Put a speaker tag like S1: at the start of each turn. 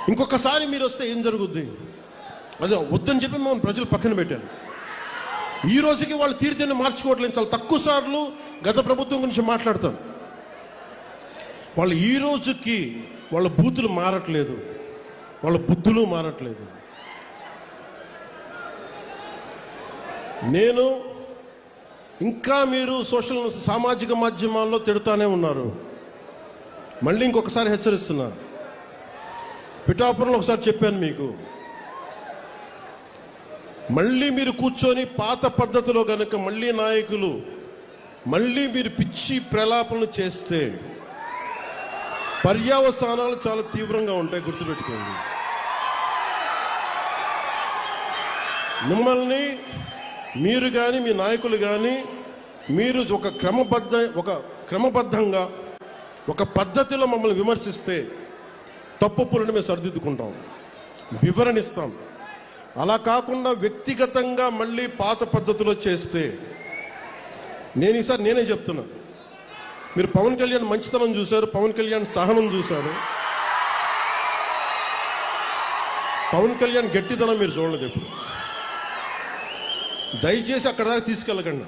S1: ఇంకొకసారి మీరు వస్తే ఏం జరుగుద్ది? అదే వద్దని చెప్పి మనం ప్రజలు పక్కన పెట్టారు. ఈ రోజుకి వాళ్ళు తీర్థాన్ని మార్చుకోవట్లేదు. చాలా తక్కువ సార్లు గత ప్రభుత్వం గురించి మాట్లాడతారు. వాళ్ళు ఈ రోజుకి వాళ్ళ బూతులు మారట్లేదు, వాళ్ళ బుద్ధులు మారట్లేదు. నేను ఇంకా మీరు సామాజిక మాధ్యమాల్లో తిడుతూనే ఉన్నారు. మళ్ళీ ఇంకొకసారి హెచ్చరిస్తున్నా. పిఠాపురంలో ఒకసారి చెప్పాను మీకు, మళ్ళీ మీరు కూర్చొని పాత పద్ధతిలో కనుక మళ్ళీ నాయకులు మళ్ళీ మీరు పిచ్చి ప్రలాపనలు చేస్తే పర్యవసానాలు చాలా తీవ్రంగా ఉంటాయి, గుర్తుపెట్టుకోండి. మిమ్మల్ని మీరు కానీ మీ నాయకులు కానీ మీరు ఒక క్రమబద్ధంగా ఒక పద్ధతిలో మమ్మల్ని విమర్శిస్తే తప్పులను మేము సరిదిద్దుకుంటాం, వివరణిస్తాం. అలా కాకుండా వ్యక్తిగతంగా మళ్ళీ పాత పద్ధతిలో చేస్తే ఈసారి నేనే చెప్తున్నా. మీరు పవన్ కళ్యాణ్ మంచితనం చూశారు, పవన్ కళ్యాణ్ సహనం చూశారు, పవన్ కళ్యాణ్ గట్టితనం మీరు చూడలేదు ఎప్పుడు. దయచేసి అక్కడ దాకా తీసుకెళ్ళకండి.